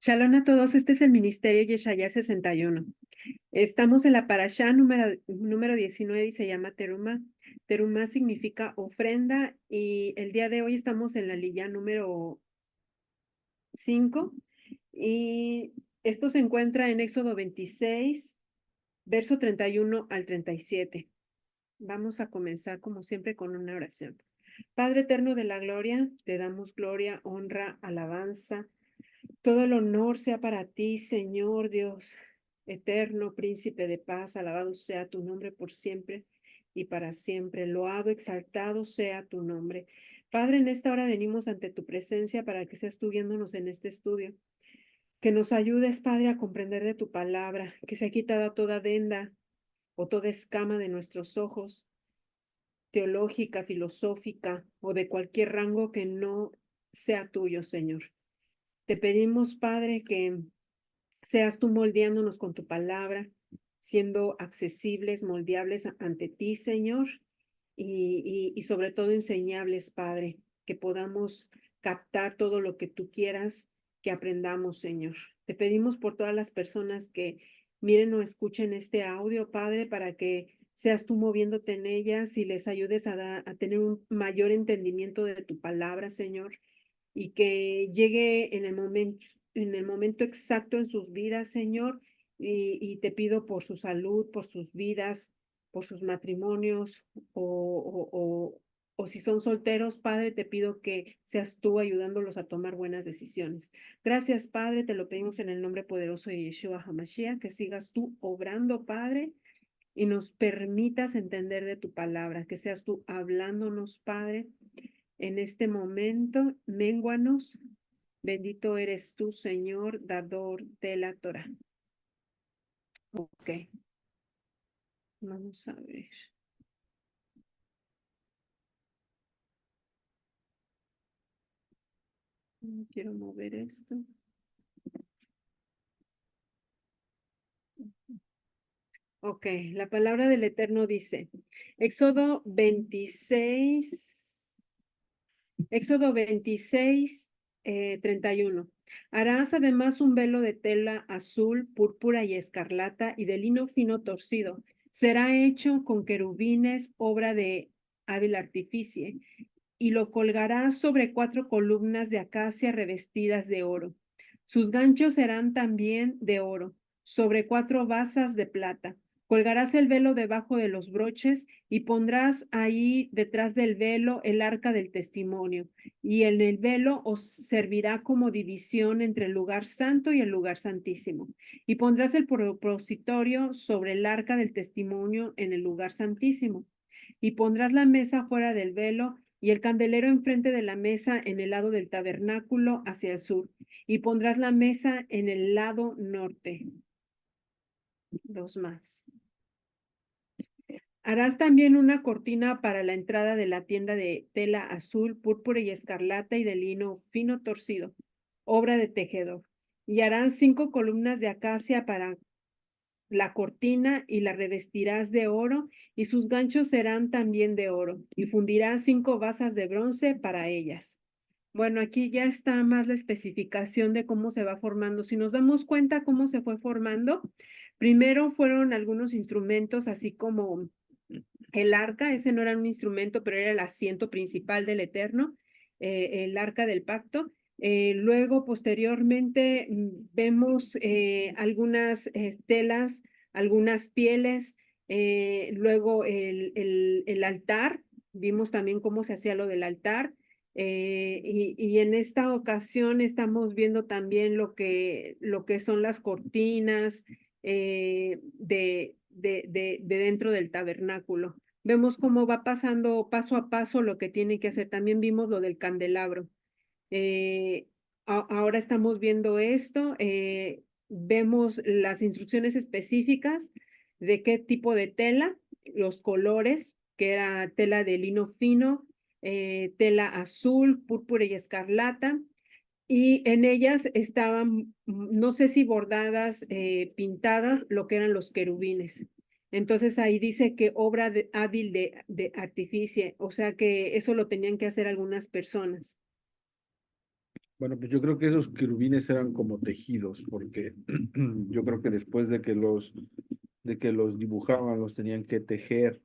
Shalom a todos, este es el Ministerio Yeshaya 61. Estamos en la parashá número 19 y se llama Terumá. Terumá significa ofrenda y el día de hoy estamos en la lilla número 5 y esto se encuentra en Éxodo 26, verso 31 al 37. Vamos a comenzar como siempre con una oración. Padre eterno de la gloria, te damos gloria, honra, alabanza. Todo el honor sea para ti, Señor Dios, eterno príncipe de paz, alabado sea tu nombre por siempre y para siempre. Loado, exaltado sea tu nombre. Padre, en esta hora venimos ante tu presencia para que seas tú guiándonos en este estudio. Que nos ayudes, Padre, a comprender de tu palabra, que sea quitada toda venda o toda escama de nuestros ojos, teológica, filosófica o de cualquier rango que no sea tuyo, Señor. Te pedimos, Padre, que seas tú moldeándonos con tu palabra, siendo accesibles, moldeables ante ti, Señor, y sobre todo enseñables, Padre, que podamos captar todo lo que tú quieras que aprendamos, Señor. Te pedimos por todas las personas que miren o escuchen este audio, Padre, para que seas tú moviéndote en ellas y les ayudes a tener un mayor entendimiento de tu palabra, Señor, y que llegue en el momento exacto en sus vidas, Señor, y te pido por su salud, por sus vidas, por sus matrimonios, o si son solteros, Padre, te pido que seas tú ayudándolos a tomar buenas decisiones. Gracias, Padre, te lo pedimos en el nombre poderoso de Yeshua HaMashiach, que sigas tú obrando, Padre, y nos permitas entender de tu palabra, que seas tú hablándonos, Padre, en este momento. Ménguanos. Bendito eres tú, Señor, dador de la Torah. Ok, vamos a ver. No quiero mover esto. Ok, la palabra del Eterno dice, Éxodo 26, Éxodo 26, 31. Harás además un velo de tela azul, púrpura y escarlata y de lino fino torcido. Será hecho con querubines, obra de hábil artificie, y lo colgarás sobre 4 columnas de acacia revestidas de oro. Sus ganchos serán también de oro, sobre 4 basas de plata. Colgarás el velo debajo de los broches y pondrás ahí detrás del velo el arca del testimonio. Y en el velo os servirá como división entre el lugar santo y el lugar santísimo. Y pondrás el propositorio sobre el arca del testimonio en el lugar santísimo. Y pondrás la mesa fuera del velo y el candelero enfrente de la mesa en el lado del tabernáculo hacia el sur. Y pondrás la mesa en el lado norte. 2 más. Harás también una cortina para la entrada de la tienda de tela azul, púrpura y escarlata y de lino fino torcido, obra de tejedor. Y harán 5 columnas de acacia para la cortina y la revestirás de oro, y sus ganchos serán también de oro, y fundirás 5 basas de bronce para ellas. Bueno, aquí ya está más la especificación de cómo se va formando. Si nos damos cuenta cómo se fue formando, primero fueron algunos instrumentos, así como el arca. Ese no era un instrumento, pero era el asiento principal del Eterno, el arca del pacto. Luego, posteriormente, vemos algunas telas, algunas pieles, luego el altar. Vimos también cómo se hacía lo del altar. Y en esta ocasión estamos viendo también lo que son las cortinas de dentro del tabernáculo. Vemos cómo va pasando paso a paso lo que tiene que hacer. También vimos lo del candelabro. Eh, Ahora estamos viendo esto. Vemos las instrucciones específicas de qué tipo de tela, los colores, que era tela de lino fino, tela azul, púrpura y escarlata. Y en ellas estaban, no sé si bordadas, pintadas, lo que eran los querubines. Entonces ahí dice que obra hábil de artificie, o sea que eso lo tenían que hacer algunas personas. Bueno, pues yo creo que esos querubines eran como tejidos, porque yo creo que después de que los dibujaban, los tenían que tejer,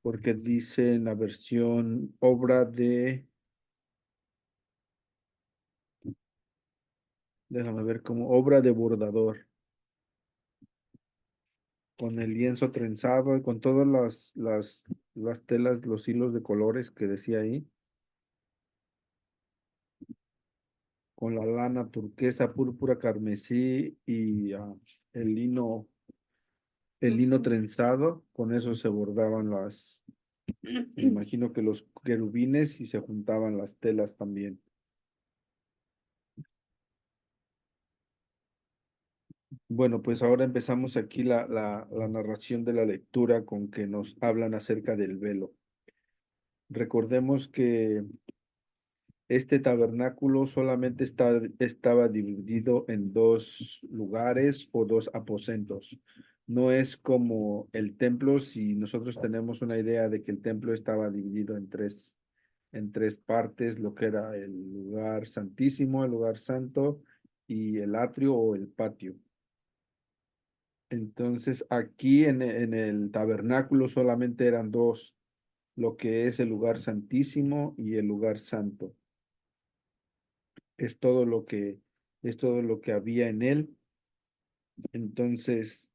porque dice en la versión obra de, déjame ver, como obra de bordador, con el lienzo trenzado y con todas las telas, los hilos de colores que decía ahí, con la lana turquesa, púrpura, carmesí y el lino Azul. trenzado, con eso se bordaban me imagino que los querubines y se juntaban las telas también. Bueno, pues ahora empezamos aquí la narración de la lectura con que nos hablan acerca del velo. Recordemos que este tabernáculo solamente estaba dividido en dos lugares o dos aposentos. No es como el templo, si nosotros tenemos una idea de que el templo estaba dividido en tres partes, lo que era el lugar santísimo, el lugar santo y el atrio o el patio. Entonces aquí en el tabernáculo solamente eran dos, lo que es el lugar santísimo y el lugar santo. Es todo lo que es todo lo que había en él. Entonces,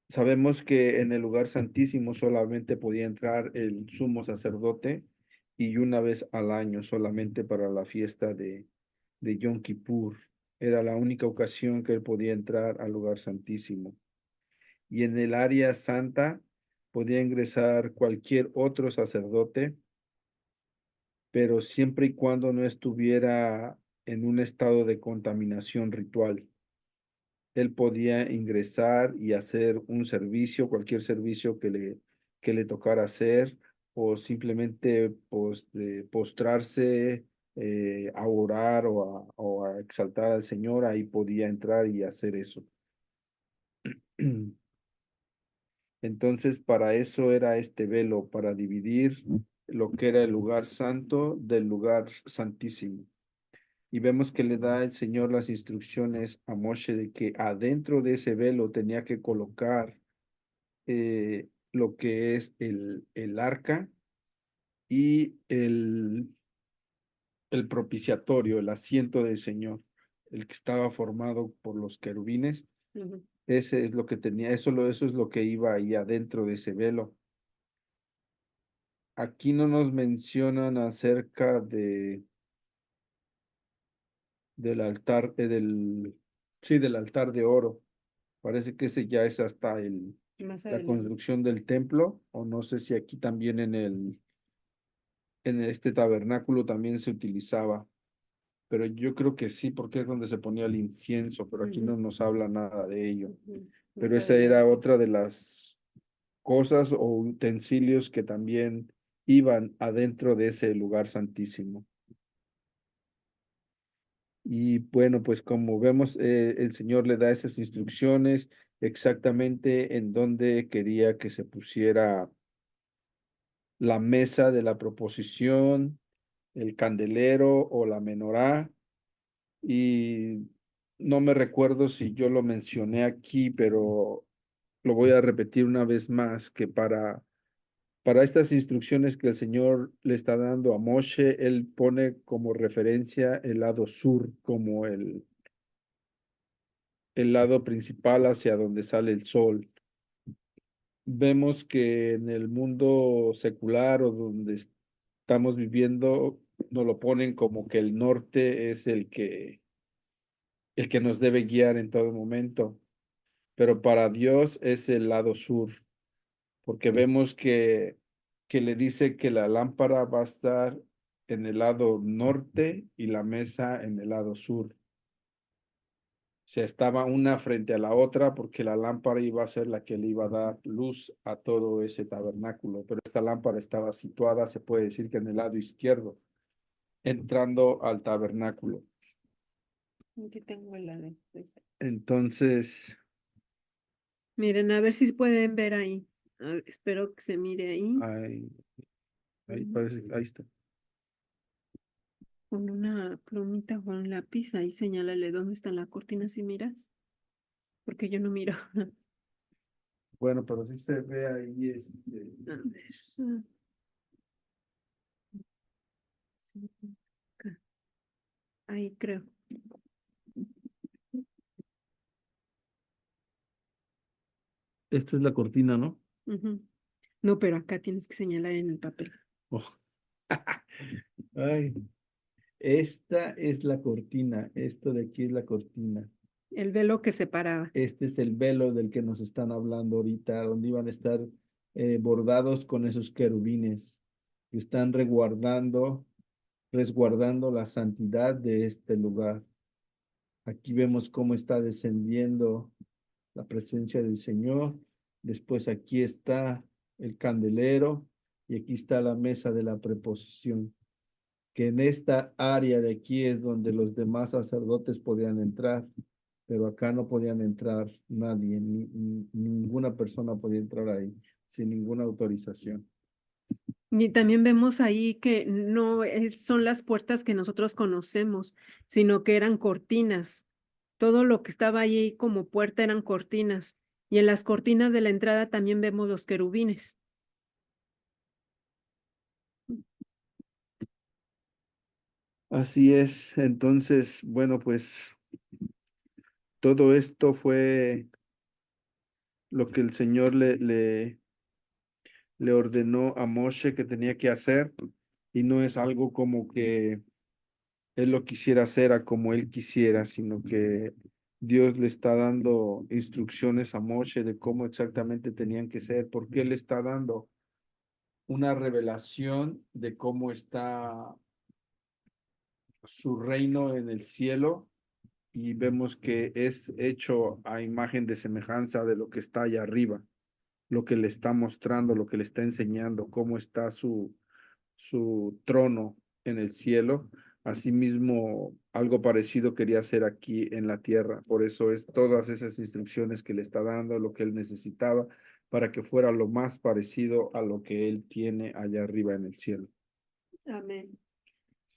sabemos que en el lugar santísimo solamente podía entrar el sumo sacerdote y una vez al año solamente para la fiesta de Yom Kippur. Era la única ocasión que él podía entrar al lugar santísimo. Y en el área santa podía ingresar cualquier otro sacerdote, pero siempre y cuando no estuviera en un estado de contaminación ritual. Él podía ingresar y hacer un servicio, cualquier servicio que le tocara hacer, o simplemente postrarse a orar o a exaltar al Señor, ahí podía entrar y hacer eso. Entonces, para eso era este velo, para dividir lo que era el lugar santo del lugar santísimo. Y vemos que le da el Señor las instrucciones a Moshe de que adentro de ese velo tenía que colocar lo que es el arca y el propiciatorio, el asiento del Señor, el que estaba formado por los querubines. Ujú. Ese es lo que tenía, eso es lo que iba ahí adentro de ese velo. Aquí no nos mencionan acerca del altar, sí, del altar de oro. Parece que ese ya es hasta Más la adelante. construcción del templo, o no sé si aquí también en este tabernáculo también se utilizaba, pero yo creo que sí, porque es donde se ponía el incienso, pero aquí Ujú, no nos habla nada de ello. ujú. Pero Más esa era adelante. otra de las cosas o utensilios que también iban adentro de ese lugar santísimo. Y bueno, pues como vemos, el Señor le da esas instrucciones exactamente en dónde quería que se pusiera la mesa de la proposición, el candelero o la menorá. Y no me recuerdo si yo lo mencioné aquí, pero lo voy a repetir una vez más, que para estas instrucciones que el Señor le está dando a Moshe, él pone como referencia el lado sur, como el lado principal hacia donde sale el sol. Vemos que en el mundo secular o donde estamos viviendo, nos lo ponen como que el norte es el que nos debe guiar en todo momento, pero para Dios es el lado sur, porque vemos que le dice que la lámpara va a estar en el lado norte y la mesa en el lado sur. O sea, estaba una frente a la otra porque la lámpara iba a ser la que le iba a dar luz a todo ese tabernáculo, pero esta lámpara estaba situada, se puede decir que en el lado izquierdo, entrando al tabernáculo. Aquí tengo la de esta. Entonces, Miren, a ver si pueden ver ahí. A ver, espero que se mire ahí. ahí Ujú. parece, ahí está. con una plumita o un lápiz, ahí señálale dónde está la cortina si miras, porque yo no miro. Bueno, pero sí se ve ahí, A ver. Sí, acá. Ahí creo. esta es la cortina, ¿no? Ujú. No, pero acá tienes que señalar en el papel. Oh. Ay, esta es la cortina, esto de aquí es la cortina. El velo que separaba. Este es el velo del que nos están hablando ahorita, donde iban a estar bordados con esos querubines que están resguardando la santidad de este lugar. Aquí vemos cómo está descendiendo la presencia del Señor. Después aquí está el candelero y aquí está la mesa de la preposición, que en esta área de aquí es donde los demás sacerdotes podían entrar, pero acá no podían entrar nadie, ninguna persona podía entrar ahí sin ninguna autorización. Y también vemos ahí que no son las puertas que nosotros conocemos, sino que eran cortinas. Todo lo que estaba ahí como puerta eran cortinas. Y en las cortinas de la entrada también vemos los querubines. Así es, entonces, bueno, pues todo esto fue lo que el Señor le ordenó a Moshe que tenía que hacer, y no es algo como que él lo quisiera hacer a como él quisiera, sino que Dios le está dando instrucciones a Moshe de cómo exactamente tenían que ser, porque él está dando una revelación de cómo está su reino en el cielo, y vemos que es hecho a imagen de semejanza de lo que está allá arriba, lo que le está mostrando, lo que le está enseñando, cómo está su trono en el cielo. Asimismo, algo parecido quería hacer aquí en la tierra. Por eso es todas esas instrucciones que le está dando, lo que él necesitaba, para que fuera lo más parecido a lo que él tiene allá arriba en el cielo. Amén.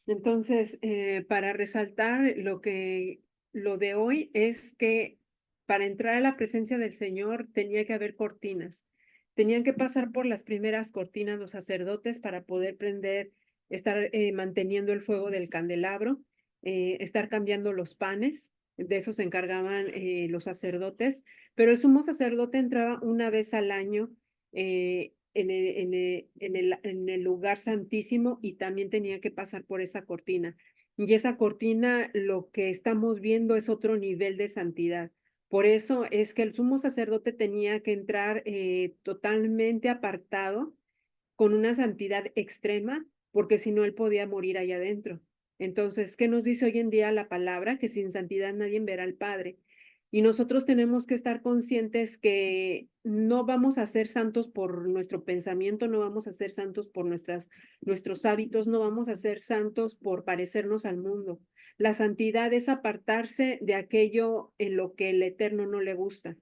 Entonces, para resaltar lo de hoy es que para entrar a la presencia del Señor tenía que haber cortinas. Tenían que pasar por las primeras cortinas los sacerdotes para poder estar manteniendo el fuego del candelabro, estar cambiando los panes. De eso se encargaban los sacerdotes, pero el sumo sacerdote entraba una vez al año en el lugar santísimo y también tenía que pasar por esa cortina. Y esa cortina, lo que estamos viendo es otro nivel de santidad. Por eso es que el sumo sacerdote tenía que entrar totalmente apartado, con una santidad extrema, porque si no, él podía morir allá adentro. Entonces, ¿qué nos dice hoy en día la palabra? Que sin santidad nadie verá al Padre. Y nosotros tenemos que estar conscientes que no vamos a ser santos por nuestro pensamiento, no vamos a ser santos por nuestros hábitos, no vamos a ser santos por parecernos al mundo. La santidad es apartarse de aquello en lo que el Eterno no le gusta.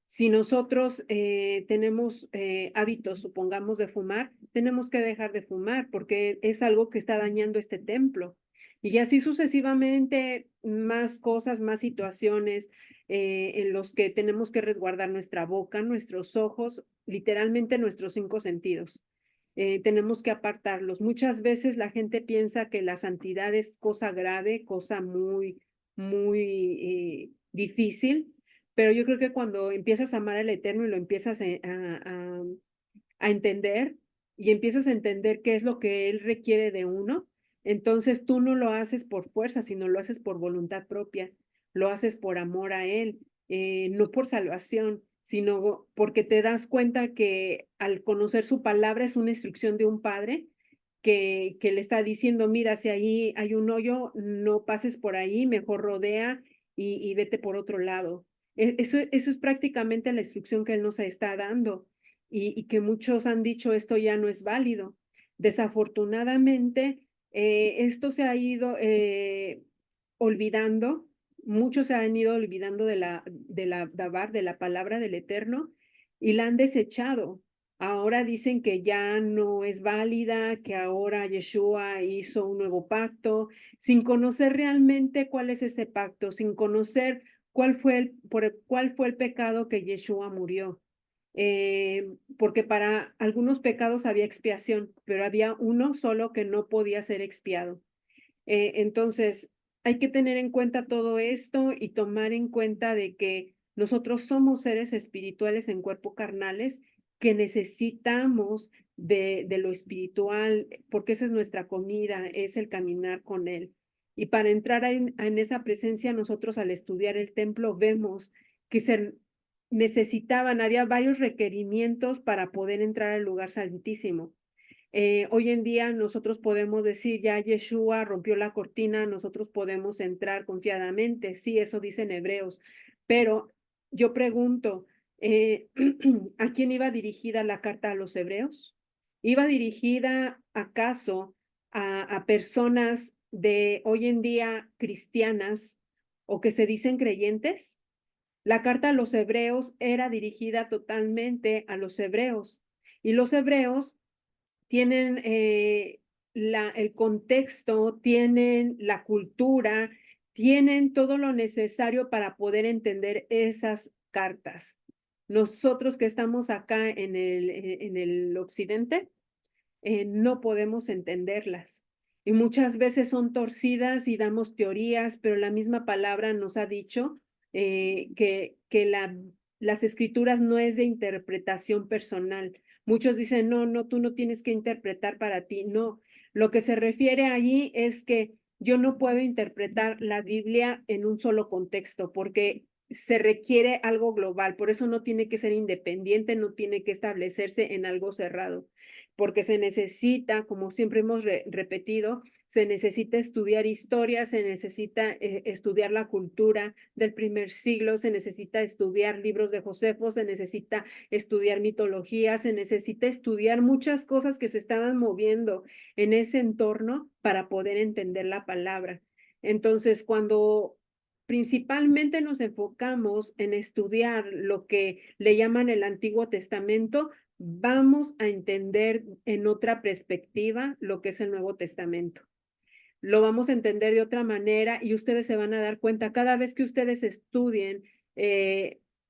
Si nosotros tenemos hábitos, supongamos, de fumar, tenemos que dejar de fumar porque es algo que está dañando este templo. Y así sucesivamente, más cosas, más situaciones en los que tenemos que resguardar nuestra boca, nuestros ojos, literalmente nuestros 5 sentidos. Tenemos que apartarlos. Muchas veces la gente piensa que la santidad es cosa grave, cosa muy difícil, pero yo creo que cuando empiezas a amar al Eterno y lo empiezas a entender y empiezas a entender qué es lo que Él requiere de uno, entonces tú no lo haces por fuerza, sino lo haces por voluntad propia, lo haces por amor a Él, no por salvación, sino porque te das cuenta que al conocer su palabra es una instrucción de un padre que le está diciendo, mira, si ahí hay un hoyo, no pases por ahí, mejor rodea y vete por otro lado. Eso es prácticamente la instrucción que Él nos está dando y que muchos han dicho esto ya no es válido. Desafortunadamente, esto se ha ido olvidando, muchos se han ido olvidando de la Dabar, de la palabra del Eterno, y la han desechado. Ahora dicen que ya no es válida, que ahora Yeshua hizo un nuevo pacto, sin conocer realmente cuál es ese pacto, sin conocer cuál fue el pecado que Yeshua murió. Porque para algunos pecados había expiación, pero había uno solo que no podía ser expiado. Entonces, hay que tener en cuenta todo esto y tomar en cuenta de que nosotros somos seres espirituales en cuerpo carnales que necesitamos de lo espiritual, porque esa es nuestra comida, es el caminar con Él. Y para entrar en esa presencia, nosotros al estudiar el templo vemos que se necesitaban, había varios requerimientos para poder entrar al lugar santísimo. Hoy en día nosotros podemos decir, ya Yeshua rompió la cortina, nosotros podemos entrar confiadamente. Sí, eso dicen Hebreos. Pero yo pregunto, ¿a quién iba dirigida la carta a los Hebreos? ¿Iba dirigida acaso a personas de hoy en día cristianas o que se dicen creyentes? La carta a los Hebreos era dirigida totalmente a los hebreos y los hebreos tienen el contexto, tienen la cultura, tienen todo lo necesario para poder entender esas cartas. Nosotros que estamos acá en el occidente, no podemos entenderlas. Y muchas veces son torcidas y damos teorías, pero la misma palabra nos ha dicho que las escrituras no es de interpretación personal. Muchos dicen, no, no, tú no tienes que interpretar para ti. No, lo que se refiere allí es que yo no puedo interpretar la Biblia en un solo contexto, porque se requiere algo global. Por eso no tiene que ser independiente, no tiene que establecerse en algo cerrado, porque se necesita, como siempre hemos repetido, se necesita estudiar historia, se necesita estudiar la cultura del primer siglo, se necesita estudiar libros de Josefo, se necesita estudiar mitología, se necesita estudiar muchas cosas que se estaban moviendo en ese entorno para poder entender la palabra. Entonces, cuando principalmente nos enfocamos en estudiar lo que le llaman el Antiguo Testamento, vamos a entender en otra perspectiva lo que es el Nuevo Testamento. Lo vamos a entender de otra manera y ustedes se van a dar cuenta cada vez que ustedes estudien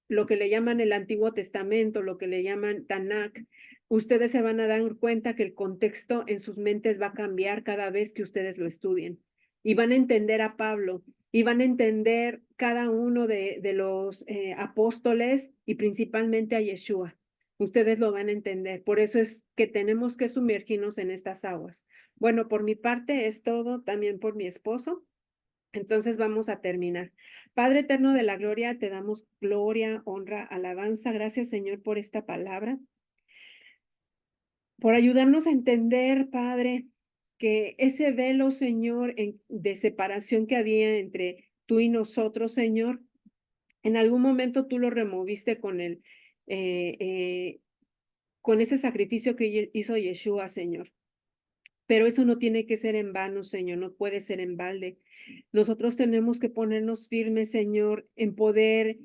lo que le llaman el Antiguo Testamento, lo que le llaman Tanakh, ustedes se van a dar cuenta que el contexto en sus mentes va a cambiar cada vez que ustedes lo estudien y van a entender a Pablo y van a entender cada uno de los apóstoles y principalmente a Yeshua. Ustedes lo van a entender. Por eso es que tenemos que sumergirnos en estas aguas. Bueno, por mi parte es todo, también por mi esposo. Entonces vamos a terminar. Padre eterno de la gloria, te damos gloria, honra, alabanza. Gracias, Señor, por esta palabra, por ayudarnos a entender, Padre, que ese velo, Señor, de separación que había entre tú y nosotros, Señor, en algún momento tú lo removiste eh, eh, con ese sacrificio que hizo Yeshua, Señor. Pero eso no tiene que ser en vano, Señor, no puede ser en balde. Nosotros tenemos que ponernos firmes, Señor, en poder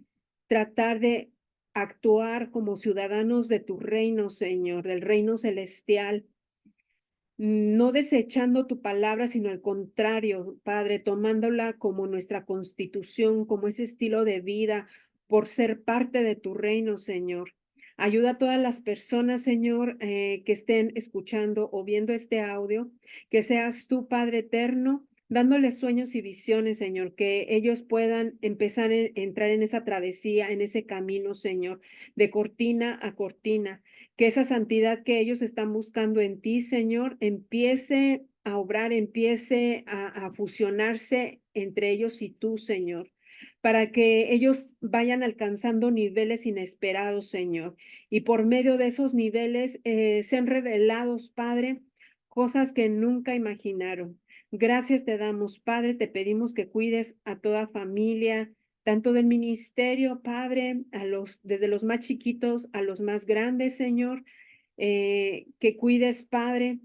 tratar de actuar como ciudadanos de tu reino, Señor, del reino celestial, no desechando tu palabra, sino al contrario, Padre, tomándola como nuestra constitución, como ese estilo de vida, por ser parte de tu reino, Señor. Ayuda a todas las personas, Señor, que estén escuchando o viendo este audio, que seas tú, Padre eterno, dándoles sueños y visiones, Señor, que ellos puedan empezar a entrar en esa travesía, en ese camino, Señor, de cortina a cortina, que esa santidad que ellos están buscando en ti, Señor, empiece a obrar, empiece a fusionarse entre ellos y tú, Señor, para que ellos vayan alcanzando niveles inesperados, Señor, y por medio de esos niveles sean revelados, Padre, cosas que nunca imaginaron. Gracias te damos, Padre, te pedimos que cuides a toda familia, tanto del ministerio, Padre, desde los más chiquitos a los más grandes, Señor, que cuides, Padre,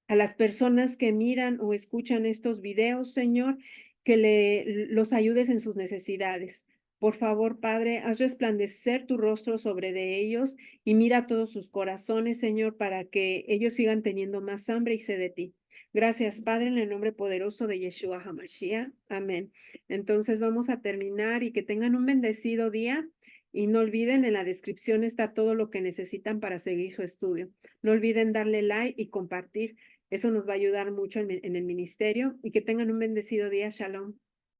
a las personas que miran o escuchan estos videos, Señor, que los ayudes en sus necesidades. Por favor, Padre, haz resplandecer tu rostro sobre de ellos y mira todos sus corazones, Señor, para que ellos sigan teniendo más hambre y sed de ti. Gracias, Padre, en el nombre poderoso de Yeshua HaMashiach. Amén. Entonces vamos a terminar y que tengan un bendecido día. Y no olviden, en la descripción está todo lo que necesitan para seguir su estudio. No olviden darle like y compartir. Eso nos va a ayudar mucho en el ministerio. Y que tengan un bendecido día. Shalom.